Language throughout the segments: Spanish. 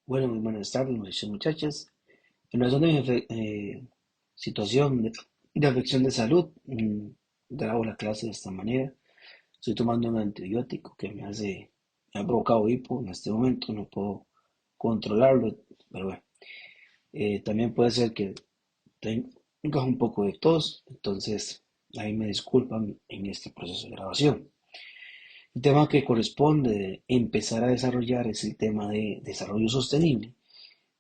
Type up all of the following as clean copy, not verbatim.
Bueno, muy buenas tardes, muchachos y muchachas. En razón de mi situación de afección de salud, grabo la clase de esta manera. Estoy tomando un antibiótico que me ha provocado hipo en este momento, no puedo controlarlo, pero bueno. También puede ser que tenga un poco de tos, entonces ahí me disculpan en este proceso de grabación. El tema que corresponde empezar a desarrollar es el tema de desarrollo sostenible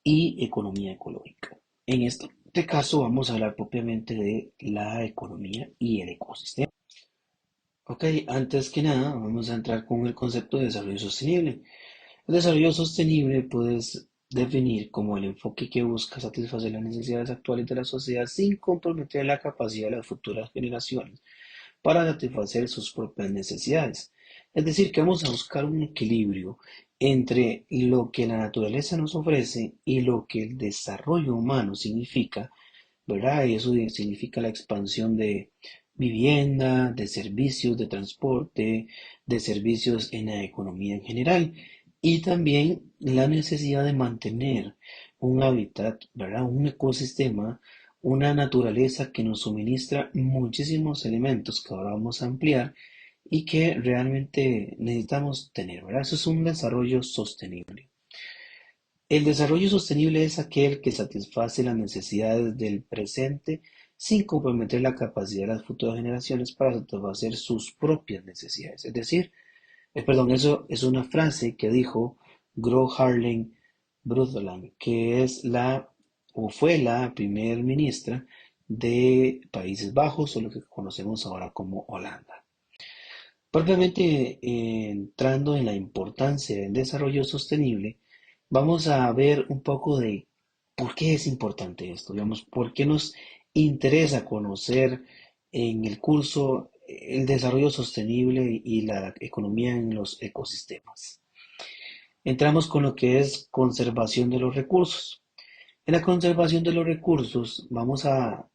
y economía ecológica. En este caso vamos a hablar propiamente de la economía y el ecosistema. Ok, antes que nada vamos a entrar con el concepto de desarrollo sostenible. El desarrollo sostenible puedes definir como el enfoque que busca satisfacer las necesidades actuales de la sociedad sin comprometer la capacidad de las futuras generaciones para satisfacer sus propias necesidades. Es decir, que vamos a buscar un equilibrio entre lo que la naturaleza nos ofrece y lo que el desarrollo humano significa, ¿verdad? Y eso significa la expansión de vivienda, de servicios, de transporte, de servicios en la economía en general. Y también la necesidad de mantener un hábitat, ¿verdad? Un ecosistema, una naturaleza que nos suministra muchísimos elementos que ahora vamos a ampliar y que realmente necesitamos tener, ¿verdad? Eso es un desarrollo sostenible. El desarrollo sostenible es aquel que satisface las necesidades del presente sin comprometer la capacidad de las futuras generaciones para satisfacer sus propias necesidades. Es decir, perdón, eso es una frase que dijo Gro Harlem Brundtland, que es o fue la primer ministra de Países Bajos, o lo que conocemos ahora como Holanda. Propiamente entrando en la importancia del desarrollo sostenible, vamos a ver un poco de por qué es importante esto, digamos, por qué nos interesa conocer en el curso el desarrollo sostenible y la economía en los ecosistemas. Entramos con lo que es conservación de los recursos. En la conservación de los recursos vamos a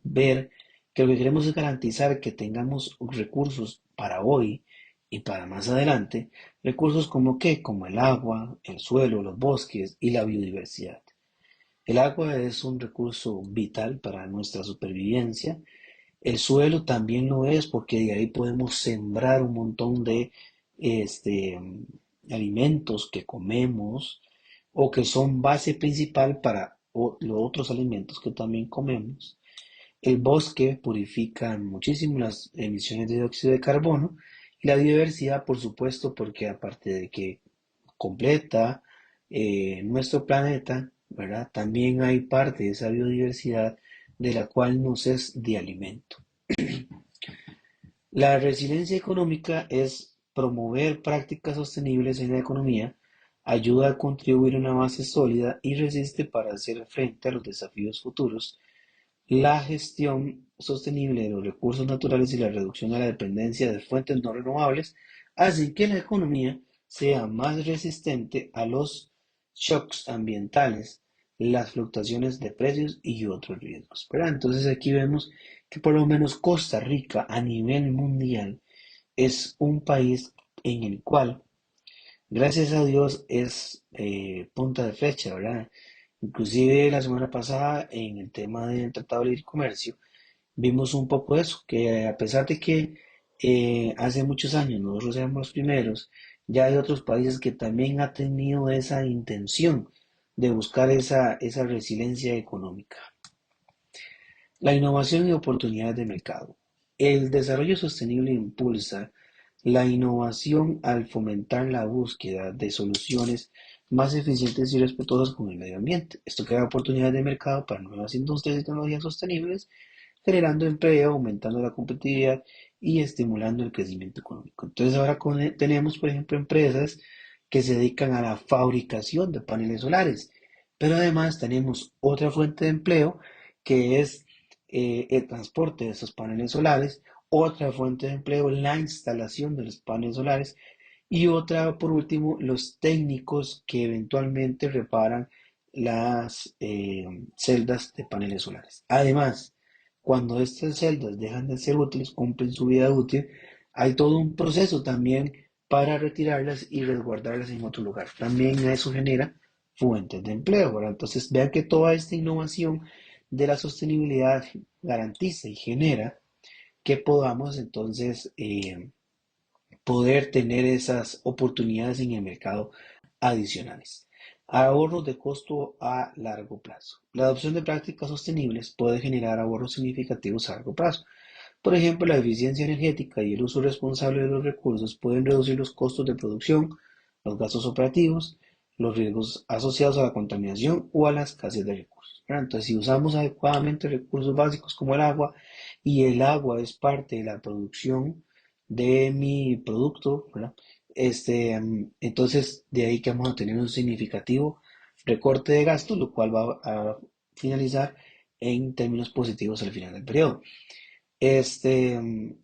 ver que lo que queremos es garantizar que tengamos recursos para hoy y para más adelante, recursos como qué, como el agua, el suelo, los bosques y la biodiversidad. El agua es un recurso vital para nuestra supervivencia. El suelo también lo es porque de ahí podemos sembrar un montón de este, alimentos que comemos o que son base principal para los otros alimentos que también comemos. El bosque purifica muchísimo las emisiones de dióxido de carbono y la biodiversidad, por supuesto, porque aparte de que completa nuestro planeta, ¿verdad? También hay parte de esa biodiversidad de la cual nos es de alimento. La resiliencia económica es promover prácticas sostenibles en la economía, ayuda a contribuir a una base sólida y resiste para hacer frente a los desafíos futuros. La gestión sostenible de los recursos naturales y la reducción a la dependencia de fuentes no renovables hacen que la economía sea más resistente a los shocks ambientales, las fluctuaciones de precios y otros riesgos, ¿verdad? Entonces aquí vemos que por lo menos Costa Rica a nivel mundial es un país en el cual, gracias a Dios, es punta de flecha, ¿verdad? Inclusive la semana pasada en el tema del Tratado de Libre Comercio vimos un poco eso, que a pesar de que hace muchos años nosotros éramos los primeros, ya hay otros países que también han tenido esa intención de buscar esa resiliencia económica. La innovación y oportunidades de mercado. El desarrollo sostenible impulsa la innovación al fomentar la búsqueda de soluciones más eficientes y respetuosas con el medio ambiente. Esto crea oportunidades de mercado para nuevas industrias y tecnologías sostenibles, generando empleo, aumentando la competitividad y estimulando el crecimiento económico. Entonces ahora tenemos, por ejemplo, empresas que se dedican a la fabricación de paneles solares, pero además tenemos otra fuente de empleo que es el transporte de esos paneles solares, otra fuente de empleo, la instalación de los paneles solares y otra, por último, los técnicos que eventualmente reparan las celdas de paneles solares. Además, cuando estas celdas dejan de ser útiles, cumplen su vida útil, hay todo un proceso también para retirarlas y resguardarlas en otro lugar. También eso genera fuentes de empleo, ¿verdad? Entonces, vean que toda esta innovación de la sostenibilidad garantiza y genera que podamos entonces poder tener esas oportunidades en el mercado adicionales. Ahorros de costo a largo plazo. La adopción de prácticas sostenibles puede generar ahorros significativos a largo plazo. Por ejemplo, la eficiencia energética y el uso responsable de los recursos pueden reducir los costos de producción, los gastos operativos, los riesgos asociados a la contaminación o a la escasez de recursos, ¿verdad? Entonces, si usamos adecuadamente recursos básicos como el agua, y el agua es parte de la producción de mi producto, ¿verdad? Entonces, de ahí que vamos a tener un significativo recorte de gastos, lo cual va a finalizar en términos positivos al final del periodo.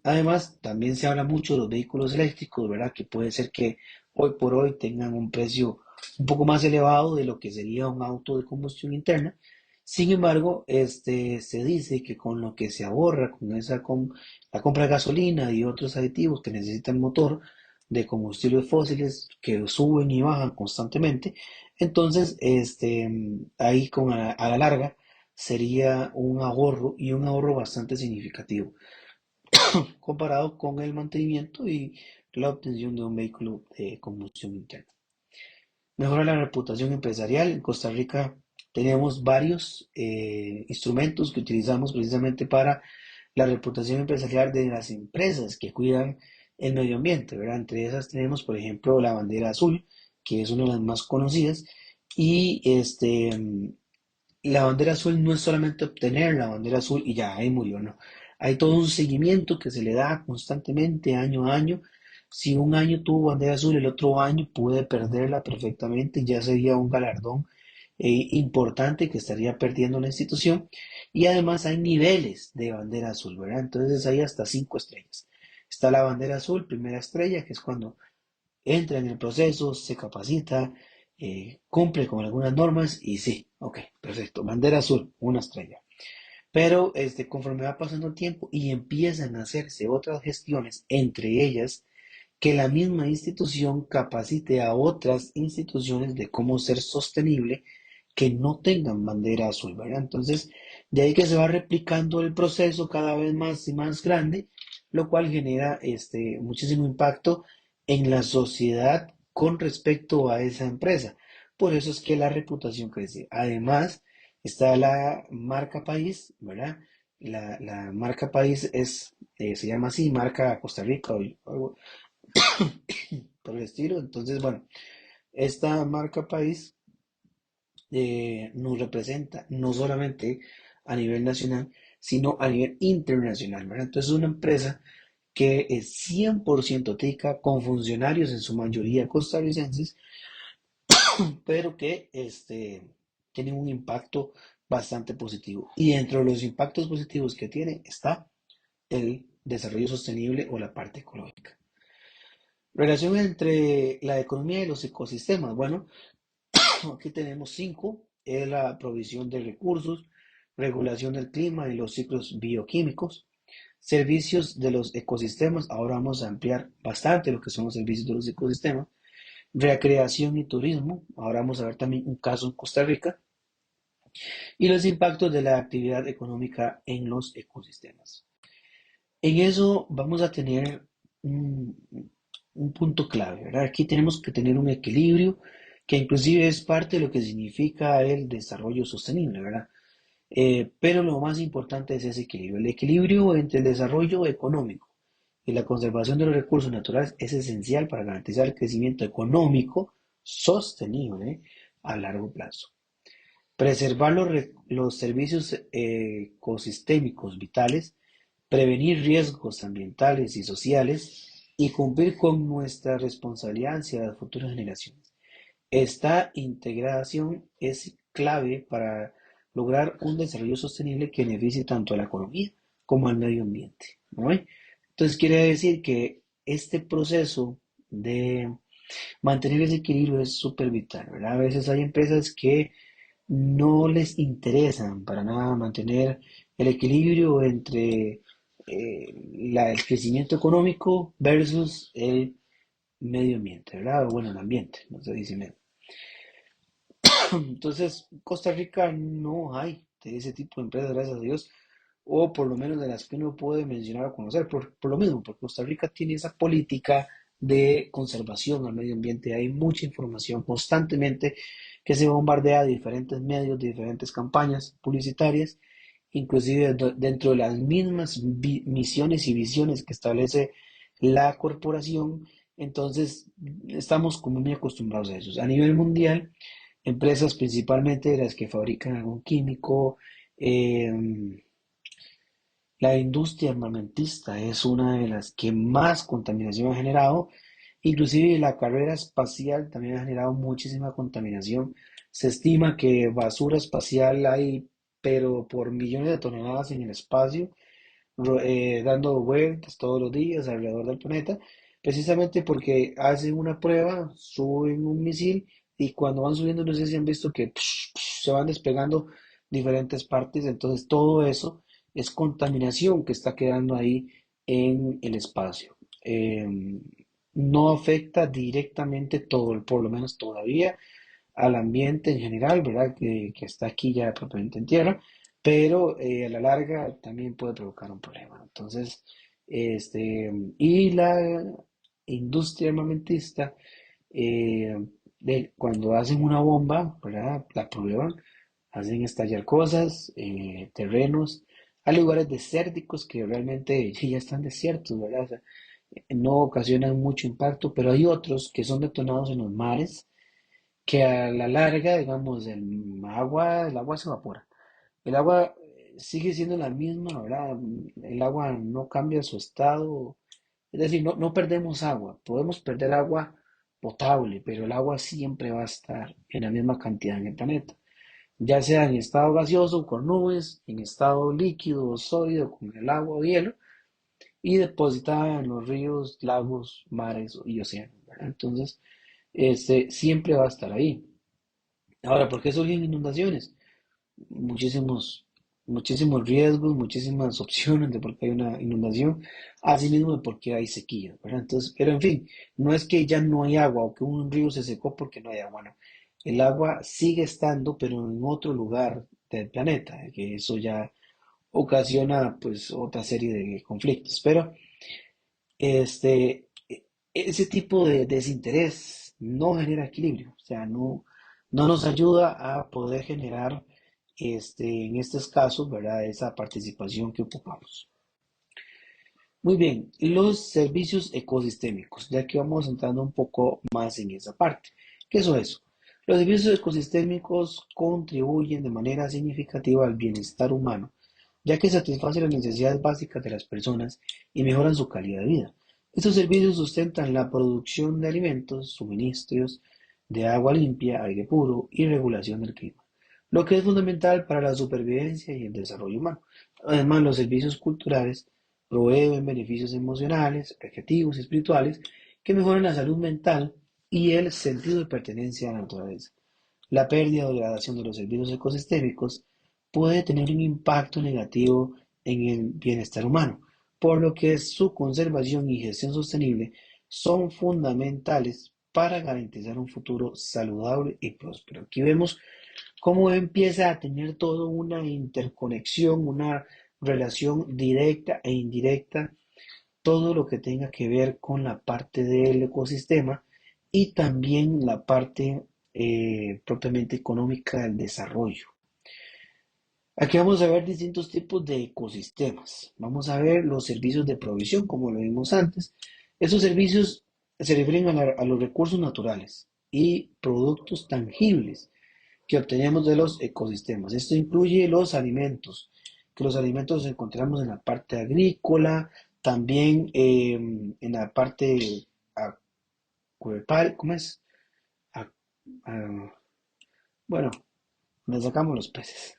Además, también se habla mucho de los vehículos eléctricos, ¿verdad? Que puede ser que hoy por hoy tengan un precio un poco más elevado de lo que sería un auto de combustión interna. Sin embargo, se dice que con lo que se ahorra con la compra de gasolina y otros aditivos que necesita el motor de combustibles fósiles que suben y bajan constantemente, entonces, ahí a la larga sería un ahorro y un ahorro bastante significativo comparado con el mantenimiento y la obtención de un vehículo de combustión interna. Mejora la reputación empresarial. En Costa Rica tenemos varios instrumentos que utilizamos precisamente para la reputación empresarial de las empresas que cuidan el medio ambiente, ¿verdad? Entre esas tenemos, por ejemplo, la bandera azul, que es una de las más conocidas, y la bandera azul no es solamente obtener la bandera azul y ya, ahí murió, no. Hay todo un seguimiento que se le da constantemente, año a año. Si un año tuvo bandera azul, el otro año puede perderla perfectamente, ya sería un galardón importante que estaría perdiendo la institución. Y además hay niveles de bandera azul, ¿verdad? Entonces hay hasta 5 estrellas. Está la bandera azul, primera estrella, que es cuando entra en el proceso, se capacita, cumple con algunas normas y sí, ok, perfecto, bandera azul, una estrella. Pero conforme va pasando el tiempo y empiezan a hacerse otras gestiones, entre ellas que la misma institución capacite a otras instituciones de cómo ser sostenible que no tengan bandera azul, ¿verdad? Entonces, de ahí que se va replicando el proceso cada vez más y más grande, lo cual genera muchísimo impacto en la sociedad con respecto a esa empresa. Por eso es que la reputación crece. Además, está la marca país, ¿verdad? La marca país se llama así, marca Costa Rica o algo por el estilo. Entonces, bueno, esta marca país nos representa no solamente a nivel nacional, sino a nivel internacional, ¿verdad? Entonces es una empresa que es 100% tica, con funcionarios en su mayoría costarricenses, pero que tienen un impacto bastante positivo. Y dentro de los impactos positivos que tiene está el desarrollo sostenible o la parte ecológica. Relación entre la economía y los ecosistemas. Bueno, aquí tenemos 5. Es la provisión de recursos, regulación del clima y los ciclos bioquímicos, servicios de los ecosistemas. Ahora vamos a ampliar bastante lo que son los servicios de los ecosistemas. Recreación y turismo. Ahora vamos a ver también un caso en Costa Rica. Y los impactos de la actividad económica en los ecosistemas. En eso vamos a tener un, un punto clave, ¿verdad? Aquí tenemos que tener un equilibrio que inclusive es parte de lo que significa el desarrollo sostenible, ¿verdad? Pero lo más importante es ese equilibrio. El equilibrio entre el desarrollo económico y la conservación de los recursos naturales es esencial para garantizar el crecimiento económico sostenible a largo plazo. Preservar los servicios ecosistémicos vitales, prevenir riesgos ambientales y sociales y cumplir con nuestra responsabilidad hacia las futuras generaciones. Esta integración es clave para lograr un desarrollo sostenible que beneficie tanto a la economía como al medio ambiente, ¿no? Entonces quiere decir que este proceso de mantener ese equilibrio es súper vital, ¿verdad? A veces hay empresas que no les interesan para nada mantener el equilibrio entre el crecimiento económico versus el medio ambiente, ¿verdad? O bueno, el ambiente, no se dice medio. Entonces, Costa Rica no hay de ese tipo de empresas, gracias a Dios, o por lo menos de las que uno puede mencionar o conocer, por lo mismo, porque Costa Rica tiene esa política de conservación al medio ambiente. Hay mucha información constantemente que se bombardea de diferentes medios, de diferentes campañas publicitarias, inclusive dentro de las mismas misiones y visiones que establece la corporación. Entonces, estamos como muy acostumbrados a eso. A nivel mundial, empresas principalmente las que fabrican algún químico, eh, la industria armamentista es una de las que más contaminación ha generado. Inclusive la carrera espacial también ha generado muchísima contaminación. Se estima que basura espacial hay, pero por millones de toneladas en el espacio, dando vueltas todos los días alrededor del planeta, precisamente porque hacen una prueba, suben un misil y cuando van subiendo, no sé si han visto que se van despegando diferentes partes, entonces todo eso es contaminación que está quedando ahí en el espacio. No afecta directamente todo, por lo menos todavía, al ambiente en general, ¿verdad? Que está aquí ya propiamente en tierra, pero a la larga también puede provocar un problema. Entonces, y la industria armamentista, eh, cuando hacen una bomba, ¿verdad? La prueban, hacen estallar cosas, terrenos, hay lugares desérticos que realmente ya están desiertos, ¿verdad? O sea, no ocasionan mucho impacto, pero hay otros que son detonados en los mares que a la larga, digamos, el agua se evapora. El agua sigue siendo la misma, ¿verdad? El agua no cambia su estado. Es decir, no perdemos agua. Podemos perder agua potable, pero el agua siempre va a estar en la misma cantidad en el planeta. Ya sea en estado gaseoso, con nubes, en estado líquido o sólido, con el agua o hielo, y depositada en los ríos, lagos, mares y océanos, ¿verdad? Entonces, siempre va a estar ahí. Ahora, ¿por qué surgen inundaciones? Muchísimos, muchísimos riesgos, muchísimas opciones de por qué hay una inundación, asimismo de por qué hay sequía, ¿verdad? Entonces, pero en fin, no es que ya no hay agua o que un río se secó porque no hay agua, no. El agua sigue estando, pero en otro lugar del planeta, que eso ya ocasiona pues otra serie de conflictos. Pero ese tipo de desinterés no genera equilibrio, o sea, no nos ayuda a poder generar, en estos casos, ¿verdad? Esa participación que ocupamos. Muy bien, los servicios ecosistémicos, ya que vamos entrando un poco más en esa parte. ¿Qué es eso? Los servicios ecosistémicos contribuyen de manera significativa al bienestar humano, ya que satisfacen las necesidades básicas de las personas y mejoran su calidad de vida. Estos servicios sustentan la producción de alimentos, suministros de agua limpia, aire puro y regulación del clima, lo que es fundamental para la supervivencia y el desarrollo humano. Además, los servicios culturales proveen beneficios emocionales, afectivos y espirituales que mejoran la salud mental y el sentido de pertenencia a la naturaleza. La pérdida o degradación de los servicios ecosistémicos puede tener un impacto negativo en el bienestar humano, por lo que su conservación y gestión sostenible son fundamentales para garantizar un futuro saludable y próspero. Aquí vemos cómo empieza a tener todo una interconexión, una relación directa e indirecta, todo lo que tenga que ver con la parte del ecosistema y también la parte propiamente económica del desarrollo. Aquí vamos a ver distintos tipos de ecosistemas. Vamos a ver los servicios de provisión, como lo vimos antes. Esos servicios se refieren a los recursos naturales y productos tangibles que obtenemos de los ecosistemas. Esto incluye los alimentos, que los alimentos los encontramos en la parte agrícola, también en la parte acuipal, ¿cómo es? A- a- bueno, donde sacamos los peces.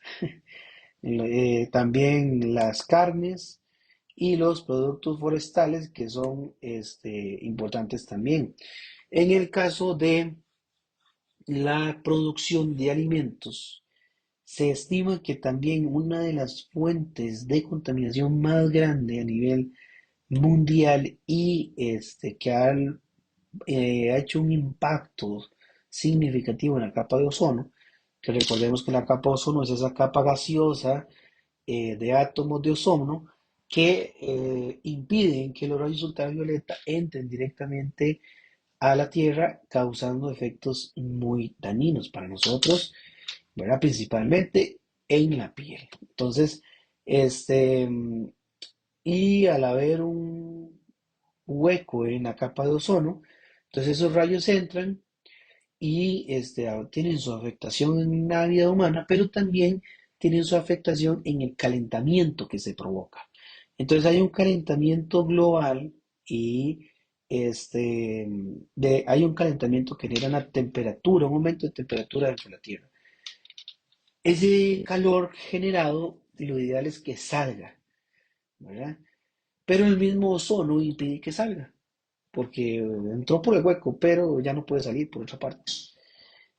También las carnes y los productos forestales que son importantes también. En el caso de la producción de alimentos, se estima que también una de las fuentes de contaminación más grande a nivel mundial y que ha hecho un impacto significativo en la capa de ozono que recordemos que la capa de ozono es esa capa gaseosa de átomos de ozono que impiden que los rayos ultravioleta entren directamente a la Tierra, causando efectos muy dañinos para nosotros, ¿verdad? Principalmente en la piel. Entonces, este, y al haber un hueco en la capa de ozono, entonces esos rayos entran y tienen su afectación en la vida humana, pero también tienen su afectación en el calentamiento que se provoca. Entonces hay un calentamiento global y hay un calentamiento que genera una temperatura, un aumento de temperatura dentro de la Tierra. Ese calor generado, lo ideal es que salga, ¿verdad? Pero el mismo ozono impide que salga, porque entró por el hueco, pero ya no puede salir por otra parte.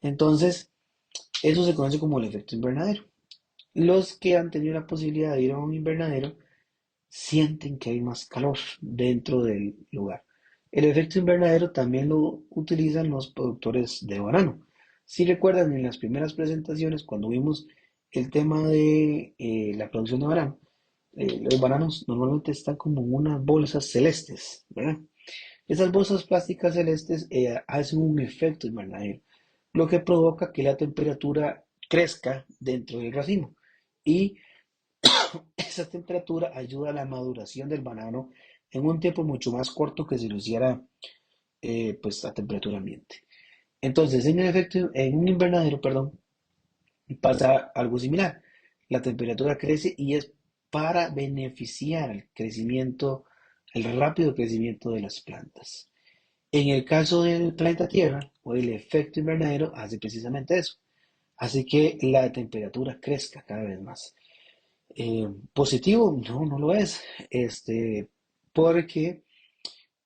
Entonces, eso se conoce como el efecto invernadero. Los que han tenido la posibilidad de ir a un invernadero sienten que hay más calor dentro del lugar. El efecto invernadero también lo utilizan los productores de banano. Si recuerdan en las primeras presentaciones, cuando vimos el tema de la producción de banano, los bananos normalmente están como en unas bolsas celestes, ¿verdad? Esas bolsas plásticas celestes hacen un efecto invernadero, lo que provoca que la temperatura crezca dentro del racimo. Y esa temperatura ayuda a la maduración del banano en un tiempo mucho más corto que si lo hiciera pues a temperatura ambiente. Entonces, en efecto, en un invernadero, perdón, pasa algo similar. La temperatura crece y es para beneficiar el crecimiento, el rápido crecimiento de las plantas. En el caso del planeta Tierra, o el efecto invernadero hace precisamente eso, hace que la temperatura crezca cada vez más. Positivo, no, no lo es, porque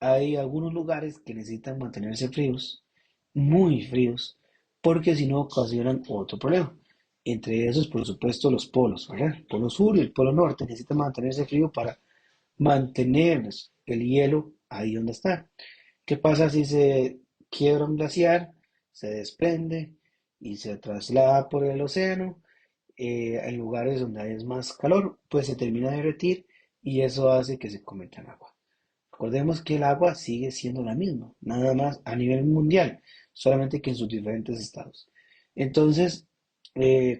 hay algunos lugares que necesitan mantenerse fríos, muy fríos, porque si no ocasionan otro problema. Entre esos, por supuesto, los polos, ¿verdad? El polo sur y el polo norte necesitan mantenerse frío para mantener el hielo ahí donde está. ¿Qué pasa si se quiebra un glaciar, se desprende y se traslada por el océano en lugares donde hay más calor? Pues se termina de derretir y eso hace que se convierta en agua. Recordemos que el agua sigue siendo la misma, nada más a nivel mundial, solamente que en sus diferentes estados. Entonces,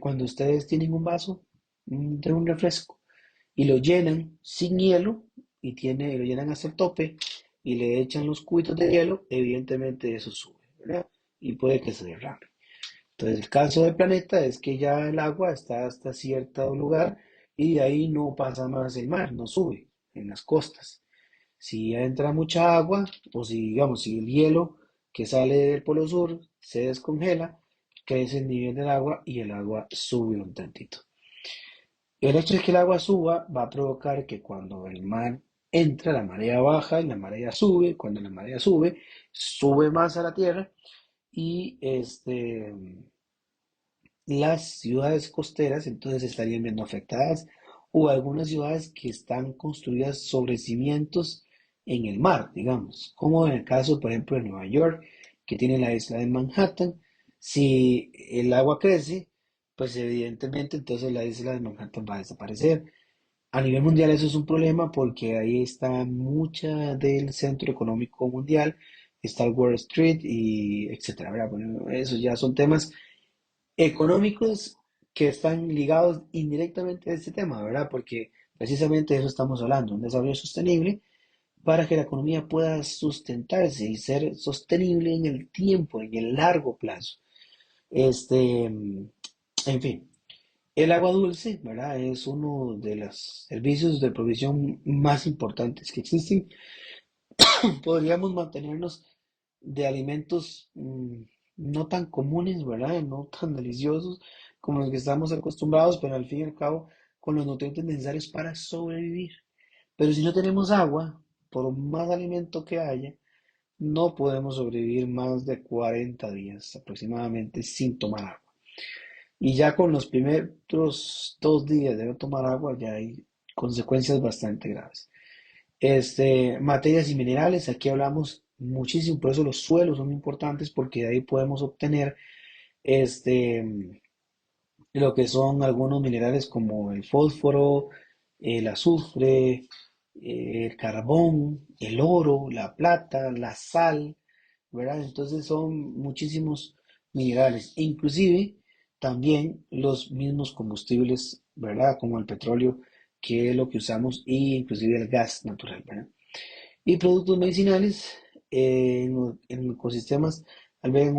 cuando ustedes tienen un vaso de un refresco y lo llenan sin hielo lo llenan hasta el tope y le echan los cubitos de hielo, evidentemente eso sube, ¿verdad? Y puede que se derrame. Entonces, el caso del planeta es que ya el agua está hasta cierto lugar y de ahí no pasa más el mar, no sube en las costas. Si entra mucha agua o si, digamos, si el hielo que sale del polo sur se descongela, crece el nivel del agua y el agua sube un tantito. El hecho de que el agua suba va a provocar que cuando el mar entra, la marea baja y la marea sube. Cuando la marea sube, sube más a la tierra y las ciudades costeras entonces estarían viendo afectadas o algunas ciudades que están construidas sobre cimientos en el mar, digamos, como en el caso, por ejemplo, de Nueva York, que tiene la isla de Manhattan. Si el agua crece, pues evidentemente entonces la isla de Manhattan va a desaparecer. A nivel mundial eso es un problema porque ahí está mucha del centro económico mundial, está el Wall Street y etcétera, ¿verdad? Bueno, esos ya son temas económicos que están ligados indirectamente a este tema, ¿verdad? Porque precisamente de eso estamos hablando, un desarrollo sostenible para que la economía pueda sustentarse y ser sostenible en el tiempo, en el largo plazo. En fin, el agua dulce, ¿verdad? Es uno de los servicios de provisión más importantes que existen. Podríamos mantenernos de alimentos no tan comunes, ¿verdad? No tan deliciosos como los que estamos acostumbrados, pero al fin y al cabo con los nutrientes necesarios para sobrevivir. Pero si no tenemos agua, por más alimento que haya, no podemos sobrevivir más de 40 días aproximadamente sin tomar agua. Y ya con los primeros 2 días de no tomar agua ya hay consecuencias bastante graves. Materias y minerales, aquí hablamos muchísimo, por eso los suelos son importantes porque de ahí podemos obtener este, lo que son algunos minerales como el fósforo, el azufre, el carbón, el oro, la plata, la sal, ¿verdad? Entonces son muchísimos minerales, inclusive también los mismos combustibles, ¿verdad? Como el petróleo, que es lo que usamos, y inclusive el gas natural, ¿verdad? Y productos medicinales en ecosistemas albergan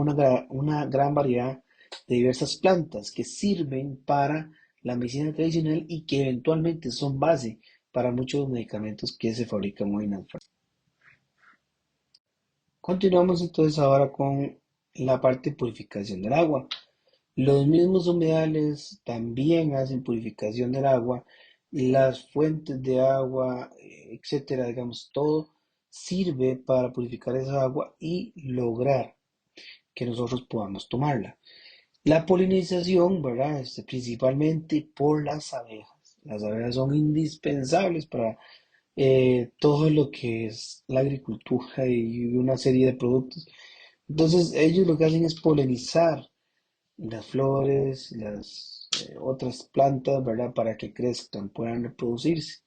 una gran variedad de diversas plantas que sirven para la medicina tradicional y que eventualmente son base para muchos medicamentos que se fabrican hoy en la farmacia. Continuamos entonces ahora con la parte de purificación del agua. Los mismos humedales también hacen purificación del agua, las fuentes de agua, etcétera, digamos, todo sirve para purificar esa agua y lograr que nosotros podamos tomarla. La polinización, ¿verdad? Principalmente por las abejas. Las abejas son indispensables para todo lo que es la agricultura y una serie de productos. Entonces, ellos lo que hacen es polinizar las flores, las otras plantas, ¿verdad? Para que crezcan, puedan reproducirse.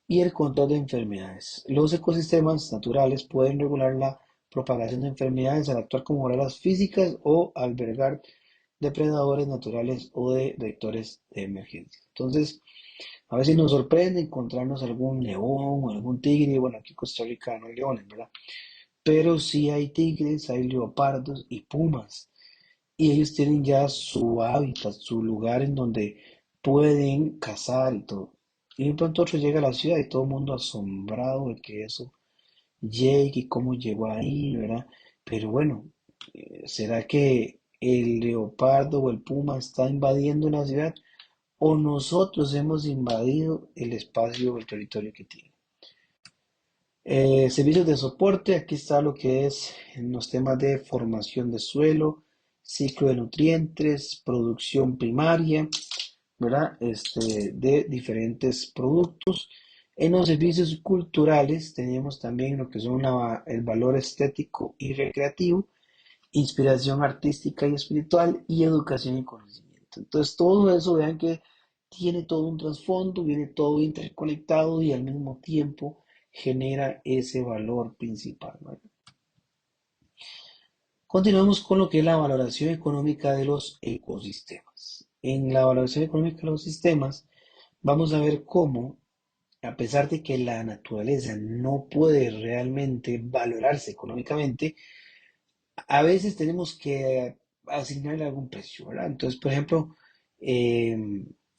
Y el control de enfermedades. Los ecosistemas naturales pueden regular la propagación de enfermedades al actuar como barreras físicas o albergar depredadores naturales o de vectores de emergencia. Entonces, a veces nos sorprende encontrarnos algún león o algún tigre. Bueno, aquí en Costa Rica no hay leones, ¿verdad? Pero sí hay tigres, hay leopardos y pumas, y ellos tienen ya su hábitat, su lugar en donde pueden cazar y todo. Y de pronto otro llega a la ciudad y todo el mundo asombrado de que eso llegue y cómo llegó ahí, ¿verdad? Pero bueno, ¿será que el leopardo o el puma está invadiendo una ciudad o nosotros hemos invadido el espacio o el territorio que tiene? Servicios de soporte, aquí está lo que es en los temas de formación de suelo, ciclo de nutrientes, producción primaria, ¿verdad? De diferentes productos. En los servicios culturales tenemos también lo que son el valor estético y recreativo, inspiración artística y espiritual y educación y conocimiento. Entonces todo eso, vean que tiene todo un trasfondo, viene todo interconectado y al mismo tiempo genera ese valor principal, ¿vale? Continuamos con lo que es la valoración económica de los ecosistemas. En la valoración económica de los sistemas vamos a ver cómo, a pesar de que la naturaleza no puede realmente valorarse económicamente, a veces tenemos que asignarle algún precio, ¿verdad? Entonces, por ejemplo, eh,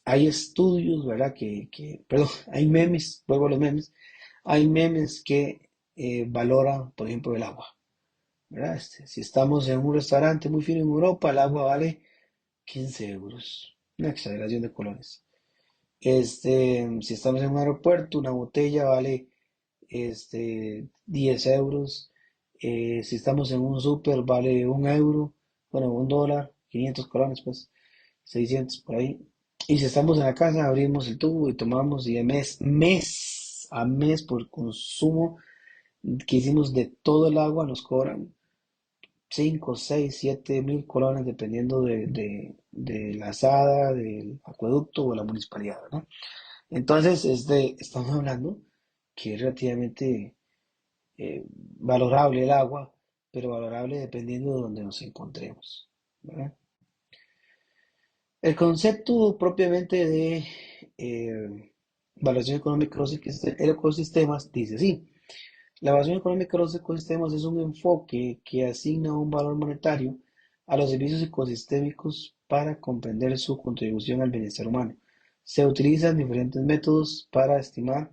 hay estudios, ¿verdad? Perdón, hay memes, vuelvo a los memes, hay memes que valoran, por ejemplo, el agua, ¿verdad? Si estamos en un restaurante muy fino en Europa, el agua vale 15 euros, una exageración de colores. Si estamos en un aeropuerto, una botella vale 10 euros. Si estamos en un súper, vale un euro, bueno, un dólar, 500 colones, pues, 600 por ahí. Y si estamos en la casa, abrimos el tubo y tomamos, y a mes por consumo que hicimos de todo el agua, nos cobran 5 6 7 mil colones, dependiendo de la asada, del acueducto o la municipalidad, ¿verdad? Entonces, estamos hablando que es relativamente valorable el agua, pero valorable dependiendo de donde nos encontremos, ¿verdad? El concepto propiamente de evaluación económica de los ecosistemas dice así: la evaluación económica de los ecosistemas es un enfoque que asigna un valor monetario a los servicios ecosistémicos para comprender su contribución al bienestar humano. Se utilizan diferentes métodos para estimar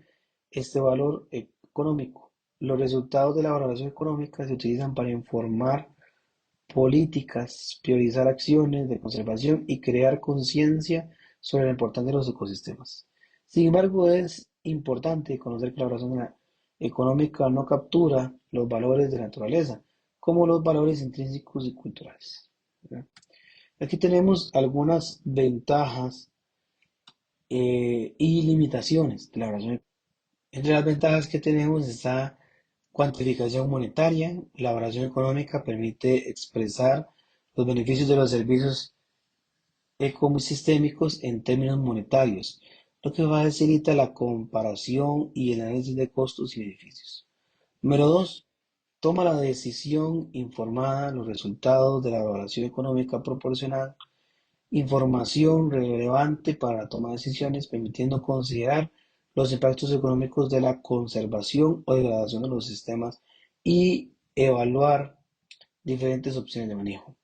este valor económico. Los resultados de la valoración económica se utilizan para informar políticas, priorizar acciones de conservación y crear conciencia sobre la importancia de los ecosistemas. Sin embargo, es importante conocer que la valoración económica no captura los valores de la naturaleza, como los valores intrínsecos y culturales, ¿verdad? Aquí tenemos algunas ventajas y limitaciones de la valoración. Entre las ventajas que tenemos está cuantificación monetaria. La valoración económica permite expresar los beneficios de los servicios ecosistémicos en términos monetarios, lo que facilita la comparación y el análisis de costos y beneficios. Número 2. Toma la decisión informada. Los resultados de la evaluación económica proporcionan información relevante para la toma de decisiones, permitiendo considerar los impactos económicos de la conservación o degradación de los sistemas y evaluar diferentes opciones de manejo.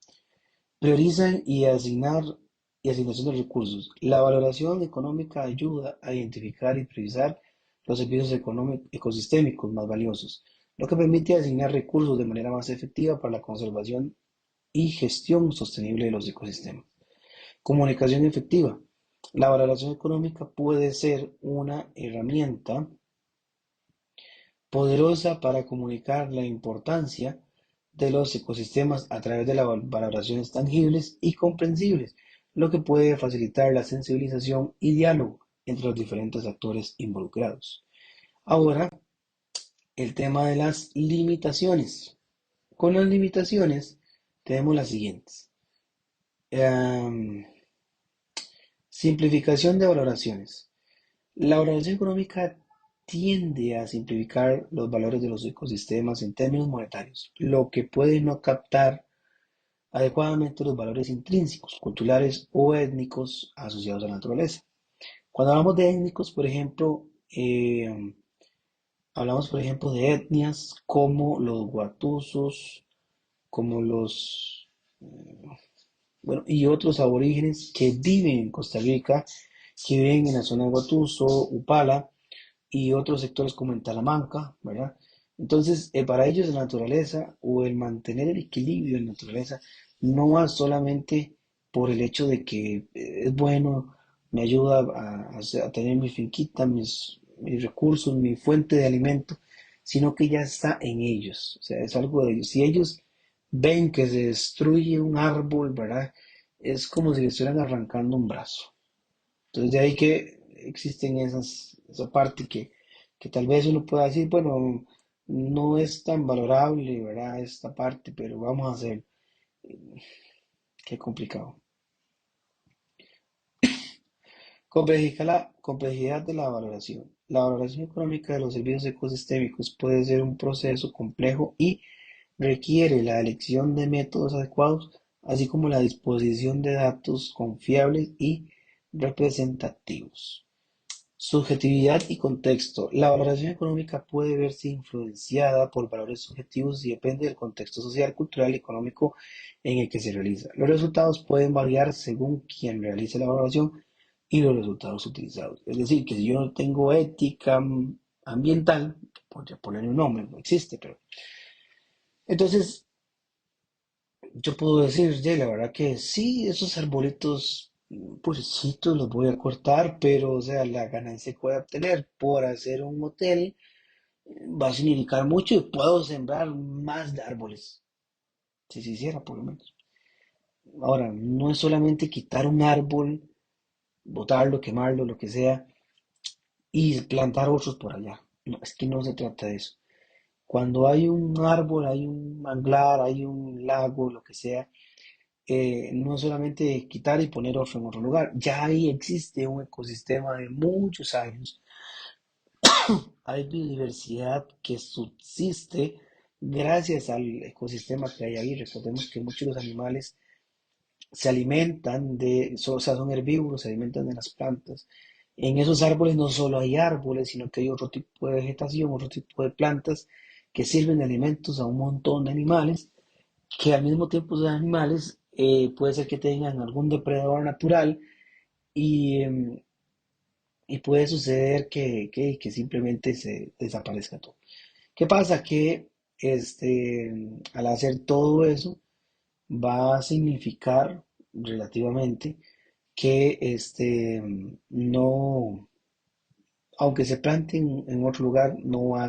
Priorizan y asignación de recursos. La valoración económica ayuda a identificar y priorizar los servicios ecosistémicos más valiosos, lo que permite asignar recursos de manera más efectiva para la conservación y gestión sostenible de los ecosistemas. Comunicación efectiva. La valoración económica puede ser una herramienta poderosa para comunicar la importancia de los ecosistemas a través de las valoraciones tangibles y comprensibles, lo que puede facilitar la sensibilización y diálogo entre los diferentes actores involucrados. Ahora, el tema de las limitaciones. Con las limitaciones tenemos las siguientes. Em, Simplificación de valoraciones. La valoración económica tiende a simplificar los valores de los ecosistemas en términos monetarios, lo que puede no captar adecuadamente los valores intrínsecos, culturales o étnicos asociados a la naturaleza. Cuando hablamos de étnicos, por ejemplo, hablamos, por ejemplo, de etnias como los guatusos, como los, bueno, y otros aborígenes que viven en Costa Rica, que viven en la zona de Guatuso, Upala, y otros sectores como en Talamanca, ¿verdad? Entonces, para ellos la naturaleza o el mantener el equilibrio en la naturaleza no va solamente por el hecho de que es bueno, me ayuda a tener mi finquita, mis recursos, mi fuente de alimento, sino que ya está en ellos, o sea, es algo de ellos. Si ellos ven que se destruye un árbol, ¿verdad? Es como si le estuvieran arrancando un brazo. Entonces de ahí que existen esa parte que tal vez uno pueda decir, bueno, no es tan valorable, ¿verdad? Esta parte, pero vamos a hacer, qué complicado. Complejidad de la valoración. La valoración económica de los servicios ecosistémicos puede ser un proceso complejo y requiere la elección de métodos adecuados, así como la disposición de datos confiables y representativos. Subjetividad y contexto. La valoración económica puede verse influenciada por valores subjetivos y depende del contexto social, cultural y económico en el que se realiza. Los resultados pueden variar según quien realice la valoración y los resultados utilizados. Es decir, que si yo no tengo ética ambiental, podría ponerle un nombre, no existe, pero entonces yo puedo decir, la verdad que sí, esos arbolitos, pobrecitos, los voy a cortar, pero, o sea, la ganancia que voy a obtener por hacer un hotel va a significar mucho y puedo sembrar más de árboles, si se hiciera, por lo menos. Ahora, no es solamente quitar un árbol, botarlo, quemarlo, lo que sea, y plantar otros por allá. No, es que no se trata de eso. Cuando hay un árbol, hay un manglar, hay un lago, lo que sea, no es solamente quitar y poner otro en otro lugar, ya ahí existe un ecosistema de muchos años, hay biodiversidad que subsiste gracias al ecosistema que hay ahí. Recordemos que muchos de los animales se alimentan o sea, son herbívoros, se alimentan de las plantas. En esos árboles no solo hay árboles, sino que hay otro tipo de vegetación, otro tipo de plantas que sirven de alimentos a un montón de animales que al mismo tiempo esos animales puede ser que tengan algún depredador natural y, y puede suceder que simplemente se desaparezca todo. ¿Qué pasa? Que al hacer todo eso va a significar relativamente que no, aunque se plante en otro lugar, no va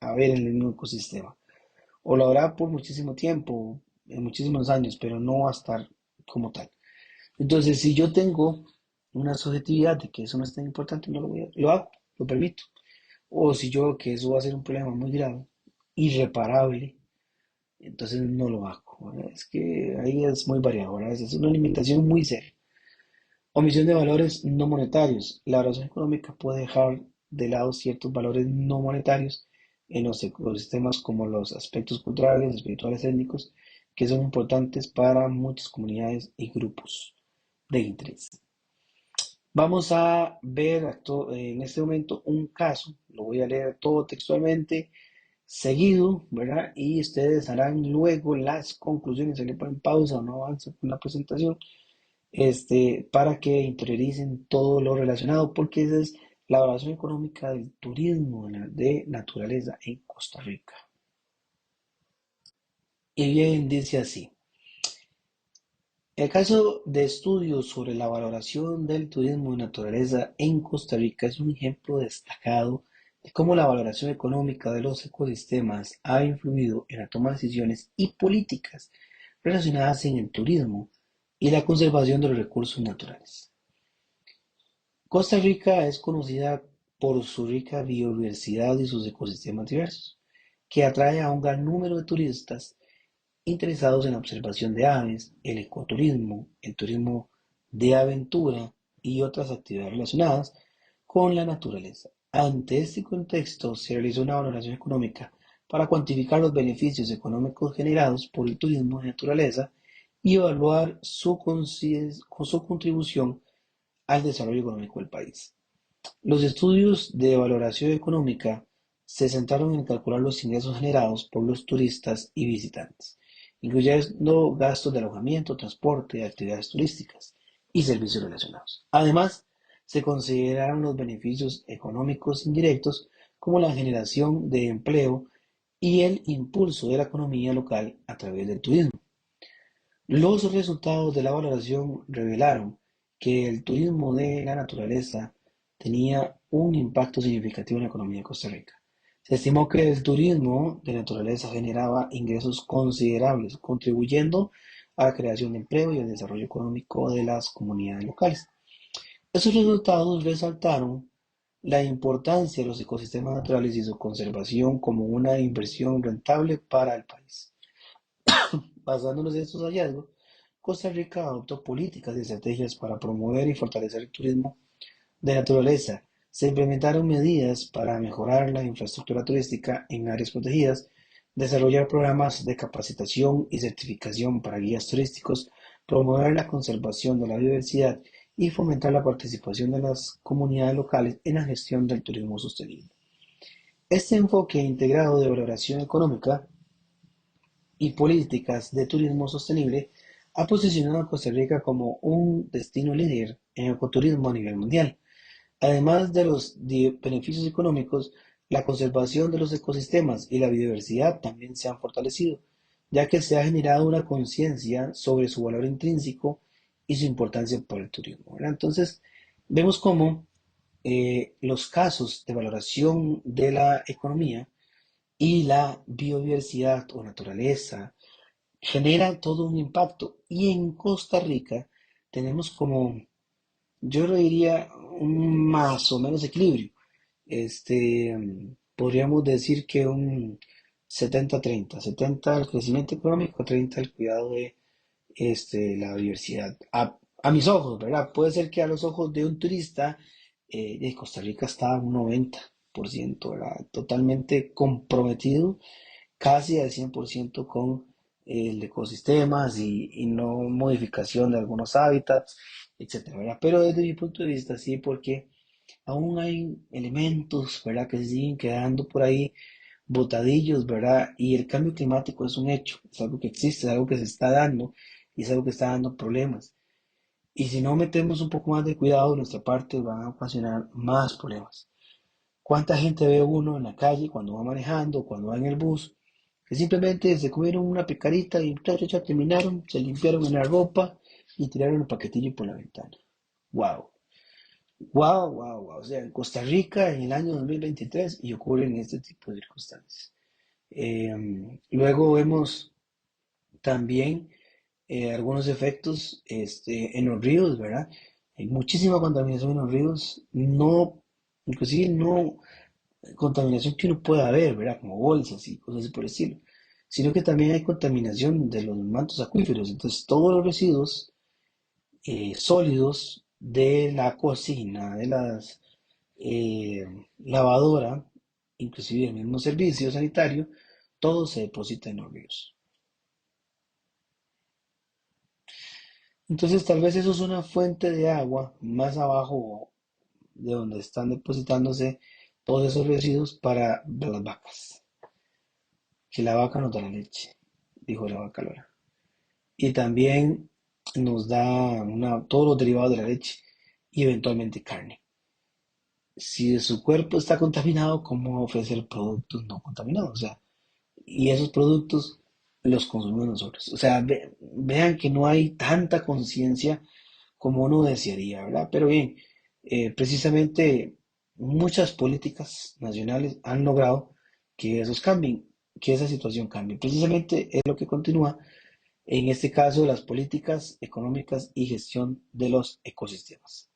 a haber el mismo ecosistema. O lo habrá por muchísimo tiempo, en muchísimos años, pero no va a estar como tal. Entonces, si yo tengo una subjetividad de que eso no es tan importante, no lo hago, lo permito. O si yo veo que eso va a ser un problema muy grave, irreparable, entonces no lo hago, ¿verdad? Es que ahí es muy variado, ¿verdad? Es una limitación muy seria. Omisión de valores no monetarios. La evaluación económica puede dejar de lado ciertos valores no monetarios en los ecosistemas como los aspectos culturales, espirituales, étnicos, que son importantes para muchas comunidades y grupos de interés. Vamos a ver en este momento un caso, lo voy a leer todo textualmente, seguido, ¿verdad? Y ustedes harán luego las conclusiones, se le ponen pausa o no avanzan con la presentación, para que interioricen todo lo relacionado, porque esa es la evaluación económica del turismo de naturaleza en Costa Rica. Y bien, dice así. El caso de estudios sobre la valoración del turismo de naturaleza en Costa Rica es un ejemplo destacado de cómo la valoración económica de los ecosistemas ha influido en la toma de decisiones y políticas relacionadas en el turismo y la conservación de los recursos naturales. Costa Rica es conocida por su rica biodiversidad y sus ecosistemas diversos, que atrae a un gran número de turistas interesados en la observación de aves, el ecoturismo, el turismo de aventura y otras actividades relacionadas con la naturaleza. Ante este contexto, se realizó una valoración económica para cuantificar los beneficios económicos generados por el turismo de naturaleza y evaluar su contribución al desarrollo económico del país. Los estudios de valoración económica se centraron en calcular los ingresos generados por los turistas y visitantes, incluyendo gastos de alojamiento, transporte, actividades turísticas y servicios relacionados. Además, se consideraron los beneficios económicos indirectos como la generación de empleo y el impulso de la economía local a través del turismo. Los resultados de la valoración revelaron que el turismo de la naturaleza tenía un impacto significativo en la economía de Costa Rica. Se estimó que el turismo de naturaleza generaba ingresos considerables, contribuyendo a la creación de empleo y al desarrollo económico de las comunidades locales. Esos resultados resaltaron la importancia de los ecosistemas naturales y su conservación como una inversión rentable para el país. Basándonos en estos hallazgos, Costa Rica adoptó políticas y estrategias para promover y fortalecer el turismo de naturaleza. Se implementaron medidas para mejorar la infraestructura turística en áreas protegidas, desarrollar programas de capacitación y certificación para guías turísticos, promover la conservación de la biodiversidad y fomentar la participación de las comunidades locales en la gestión del turismo sostenible. Este enfoque integrado de valoración económica y políticas de turismo sostenible ha posicionado a Costa Rica como un destino líder en ecoturismo a nivel mundial. Además de los beneficios económicos, la conservación de los ecosistemas y la biodiversidad también se han fortalecido, ya que se ha generado una conciencia sobre su valor intrínseco y su importancia para el turismo, ¿verdad? Entonces, vemos cómo los casos de valoración de la economía y la biodiversidad o naturaleza generan todo un impacto. Y en Costa Rica tenemos como, yo lo diría, un más o menos equilibrio. Podríamos decir que un 70-30, 70 al crecimiento económico, 30 al cuidado de la diversidad. A mis ojos, ¿verdad? Puede ser que a los ojos de un turista de Costa Rica está un 90%, ¿verdad? Totalmente comprometido casi al 100% con el ecosistemas y no modificación de algunos hábitats, etcétera, ¿verdad? Pero desde mi punto de vista sí, porque aún hay elementos, ¿verdad? Que se siguen quedando por ahí botadillos, ¿verdad? Y el cambio climático es un hecho, es algo que existe, es algo que se está dando y es algo que está dando problemas. Y si no metemos un poco más de cuidado de nuestra parte, van a ocasionar más problemas. ¿Cuánta gente ve uno en la calle cuando va manejando, cuando va en el bus, que simplemente se comieron una picarita y ya terminaron, se limpiaron en la ropa y tiraron el paquetillo por la ventana? ¡Wow! ¡Wow, wow, wow! O sea, en Costa Rica en el año 2023 y ocurren este tipo de circunstancias. Luego vemos también algunos efectos en los ríos, ¿verdad? Hay muchísima contaminación en los ríos, no, inclusive no contaminación que uno pueda ver, ¿verdad? Como bolsas y cosas así por el estilo, sino que también hay contaminación de los mantos acuíferos. Entonces, todos los residuos sólidos de la cocina, de las eh, lavadora, inclusive el mismo servicio sanitario, todo se deposita en los ríos. Entonces, tal vez eso es una fuente de agua más abajo de donde están depositándose todos esos residuos para las vacas. Que la vaca nos da la leche, dijo la vaca Lora. Y también nos da todos los derivados de la leche y eventualmente carne. Si su cuerpo está contaminado, ¿cómo ofrecer productos no contaminados? O sea, y esos productos los consumimos nosotros. O sea, vean que no hay tanta conciencia como uno desearía, ¿verdad? Pero bien, precisamente muchas políticas nacionales han logrado que esos cambien, que esa situación cambie. Precisamente es lo que continúa en este caso las políticas económicas y gestión de los ecosistemas.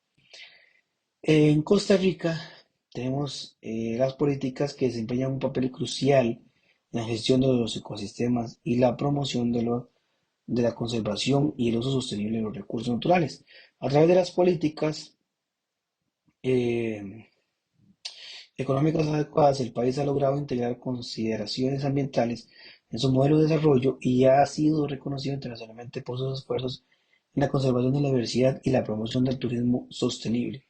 En Costa Rica tenemos las políticas que desempeñan un papel crucial en la gestión de los ecosistemas y la promoción de la conservación y el uso sostenible de los recursos naturales. A través de las políticas eh, económicas adecuadas, el país ha logrado integrar consideraciones ambientales en su modelo de desarrollo y ha sido reconocido internacionalmente por sus esfuerzos en la conservación de la diversidad y la promoción del turismo sostenible.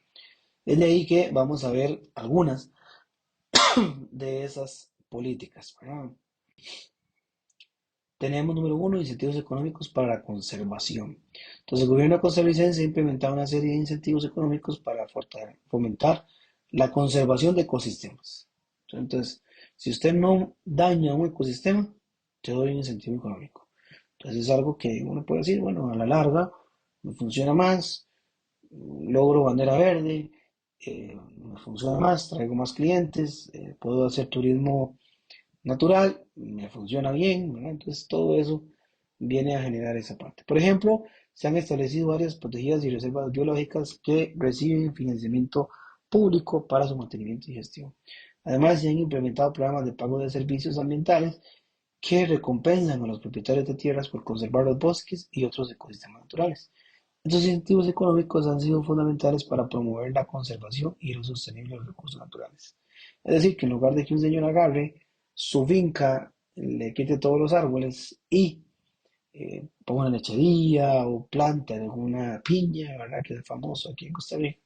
Es de ahí que vamos a ver algunas de esas políticas, ¿verdad? Tenemos, número uno, incentivos económicos para la conservación. Entonces, el gobierno costarricense ha implementado una serie de incentivos económicos para fomentar la conservación de ecosistemas. Entonces, si usted no daña un ecosistema, te doy un incentivo económico. Entonces, es algo que uno puede decir, bueno, a la larga me funciona más, logro bandera verde, me funciona más, traigo más clientes, puedo hacer turismo natural, me funciona bien, ¿verdad? Entonces todo eso viene a generar esa parte. Por ejemplo, se han establecido áreas protegidas y reservas biológicas que reciben financiamiento público para su mantenimiento y gestión. Además, se han implementado programas de pago de servicios ambientales que recompensan a los propietarios de tierras por conservar los bosques y otros ecosistemas naturales. Estos incentivos económicos han sido fundamentales para promover la conservación y el sostenible de los recursos naturales. Es decir, que en lugar de que un señor agarre su finca, le quite todos los árboles y ponga una lechería o planta alguna piña, ¿verdad? Que es famoso aquí en Costa Rica.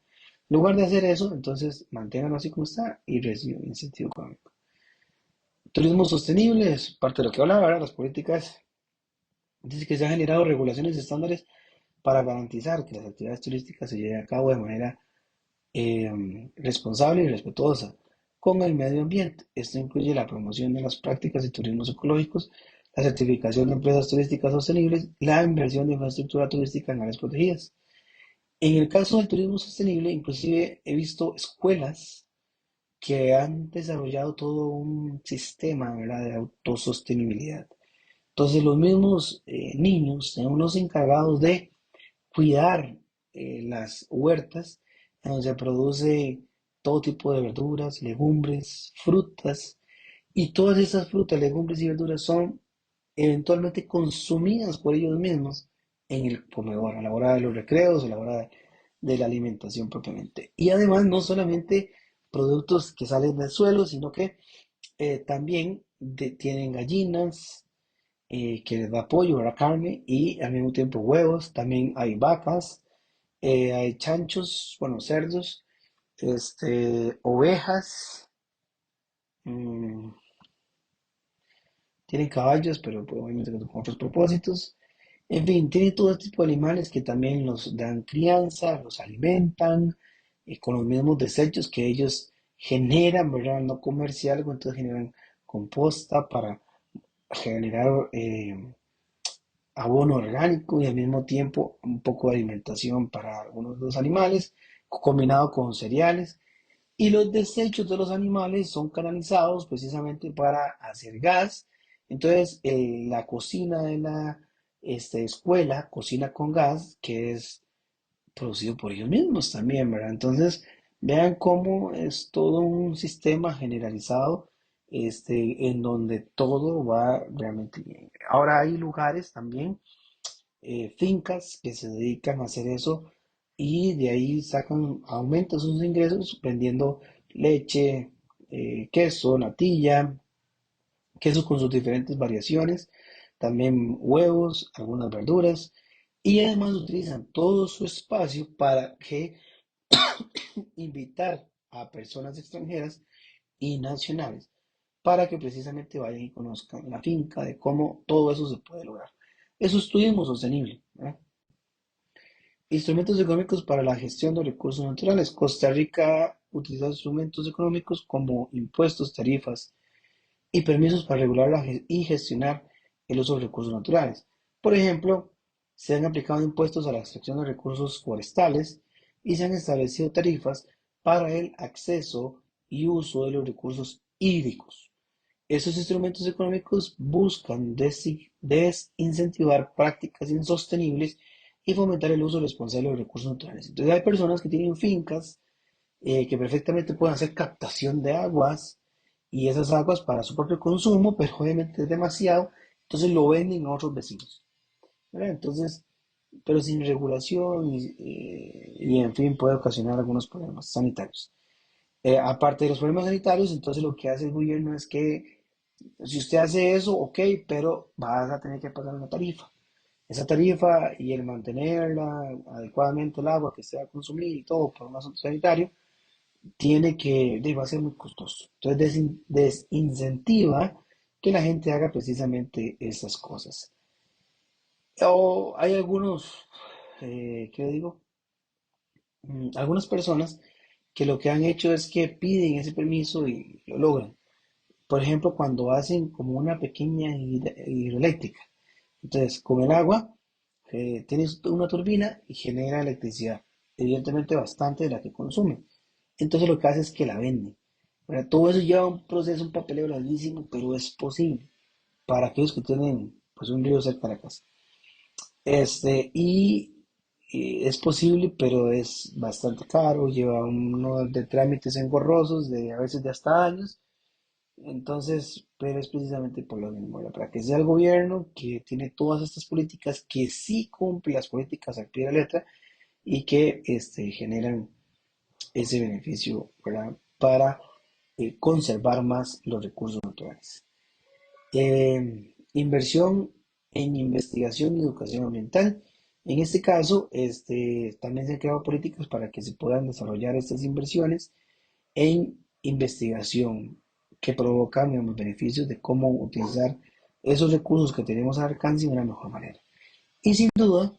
En lugar de hacer eso, entonces manténganlo así como está y recibe un incentivo económico. Turismo sostenible es parte de lo que hablaba, ¿verdad? Las políticas. Dice que se han generado regulaciones y estándares para garantizar que las actividades turísticas se lleven a cabo de manera responsable y respetuosa con el medio ambiente. Esto incluye la promoción de las prácticas de turismos ecológicos, la certificación de empresas turísticas sostenibles, la inversión de infraestructura turística en áreas protegidas. En el caso del turismo sostenible, inclusive he visto escuelas que han desarrollado todo un sistema, ¿verdad?, de autosostenibilidad. Entonces los mismos niños son unos encargados de cuidar las huertas en donde se produce todo tipo de verduras, legumbres, frutas, y todas esas frutas, legumbres y verduras son eventualmente consumidas por ellos mismos en el comedor, a la hora de los recreos, a la hora de la alimentación propiamente. Y además no solamente productos que salen del suelo, sino que también tienen gallinas, que les da pollo, ¿verdad? Carne y al mismo tiempo huevos. También hay vacas, hay chanchos, bueno, cerdos, ovejas, mm, tienen caballos, pero pues, obviamente con otros propósitos. En fin, tiene todo este tipo de animales que también los dan crianza, los alimentan, con los mismos desechos que ellos generan, ¿verdad? No comerse algo, entonces generan composta para generar abono orgánico y al mismo tiempo un poco de alimentación para algunos de los animales, combinado con cereales. Y los desechos de los animales son canalizados precisamente para hacer gas. Entonces, la cocina de la escuela cocina con gas, que es producido por ellos mismos también, ¿verdad? Entonces, vean cómo es todo un sistema generalizado, en donde todo va realmente bien. Ahora hay lugares también, fincas que se dedican a hacer eso y de ahí sacan, aumentan sus ingresos vendiendo leche, queso, natilla, queso con sus diferentes variaciones, también huevos, algunas verduras, y además utilizan todo su espacio para que invitar a personas extranjeras y nacionales para que precisamente vayan y conozcan la finca, de cómo todo eso se puede lograr. Eso es turismo sostenible, ¿verdad? Instrumentos económicos para la gestión de recursos naturales. Costa Rica utiliza instrumentos económicos como impuestos, tarifas y permisos para regular y gestionar el uso de recursos naturales. Por ejemplo, se han aplicado impuestos a la extracción de recursos forestales y se han establecido tarifas para el acceso y uso de los recursos hídricos. Estos instrumentos económicos buscan desincentivar prácticas insostenibles y fomentar el uso responsable de los recursos naturales. Entonces hay personas que tienen fincas que perfectamente pueden hacer captación de aguas y esas aguas para su propio consumo, pero obviamente es demasiado, entonces lo venden a otros vecinos, ¿verdad? Entonces, pero sin regulación y en fin puede ocasionar algunos problemas sanitarios. Aparte de los problemas sanitarios, entonces lo que hace el gobierno es que si usted hace eso, ok, pero vas a tener que pagar una tarifa. Esa tarifa y el mantenerla adecuadamente el agua que se va a consumir y todo por un asunto sanitario, va a ser muy costoso. Entonces desincentiva que la gente haga precisamente esas cosas. O hay ¿qué digo? Algunas personas que lo que han hecho es que piden ese permiso y lo logran. Por ejemplo, cuando hacen como una pequeña hidroeléctrica. Entonces, con el agua, tienes una turbina y genera electricidad. Evidentemente bastante de la que consume. Entonces lo que hace es que la vende. ¿Verdad? Todo eso lleva un proceso, un papeleo larguísimo, pero es posible para aquellos que tienen pues un río cerca de la casa. Y es posible, pero es bastante caro, lleva unos de trámites engorrosos, de a veces de hasta años. Entonces, pero es precisamente por lo mismo, ¿verdad? Para que sea el gobierno que tiene todas estas políticas, que sí cumple las políticas al pie de la letra y que generan ese beneficio, ¿verdad? Para conservar más los recursos naturales. Inversión en investigación y educación ambiental. En este caso, también se han creado políticas para que se puedan desarrollar estas inversiones en investigación que provocan los beneficios de cómo utilizar esos recursos que tenemos al alcance de una mejor manera. Y sin duda,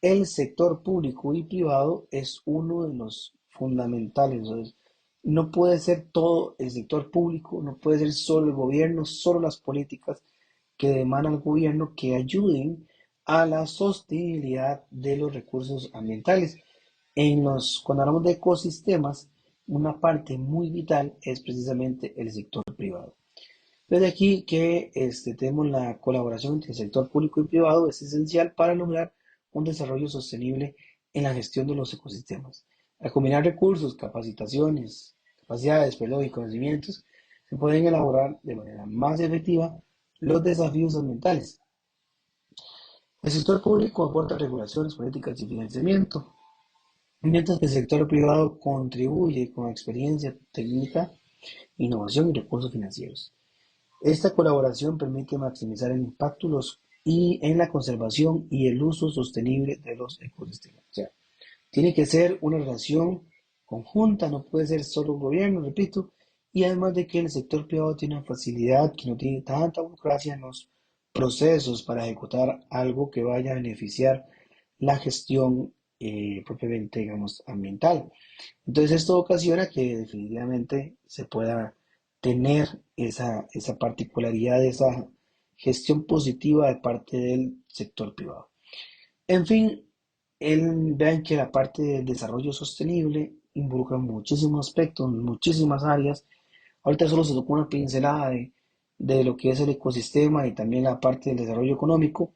el sector público y privado es uno de los fundamentales. ¿Sabes? No puede ser todo el sector público, no puede ser solo el gobierno, solo las políticas que demanda el gobierno que ayuden a la sostenibilidad de los recursos ambientales. Cuando hablamos de ecosistemas, una parte muy vital es precisamente el sector privado. Desde aquí que tenemos la colaboración entre el sector público y privado es esencial para lograr un desarrollo sostenible en la gestión de los ecosistemas. Al combinar recursos, capacitaciones, capacidades, perdón, y conocimientos, se pueden elaborar de manera más efectiva los desafíos ambientales. El sector público aporta regulaciones, políticas y financiamiento, mientras que el sector privado contribuye con experiencia técnica, innovación y recursos financieros. Esta colaboración permite maximizar el impacto en la conservación y el uso sostenible de los ecosistemas. O sea, tiene que ser una relación conjunta, no puede ser solo un gobierno, repito, y además de que el sector privado tiene una facilidad que no tiene tanta burocracia en los procesos para ejecutar algo que vaya a beneficiar la gestión propiamente, digamos, ambiental. Entonces esto ocasiona que definitivamente se pueda tener esa particularidad, esa gestión positiva de parte del sector privado. En fin, vean que la parte del desarrollo sostenible involucra muchísimos aspectos, muchísimas áreas. Ahorita solo se tocó una pincelada de lo que es el ecosistema y también la parte del desarrollo económico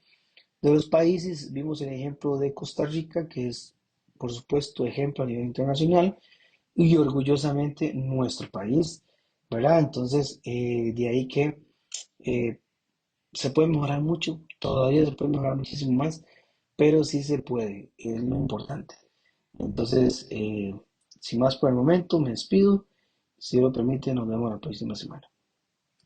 de los países. Vimos el ejemplo de Costa Rica, que es, por supuesto, ejemplo a nivel internacional y orgullosamente nuestro país, ¿verdad? Entonces, de ahí que eh, se puede mejorar mucho, todavía se puede mejorar muchísimo más, pero sí se puede, es lo importante. Entonces, sin más por el momento, me despido. Si Dios lo permite, nos vemos la próxima semana.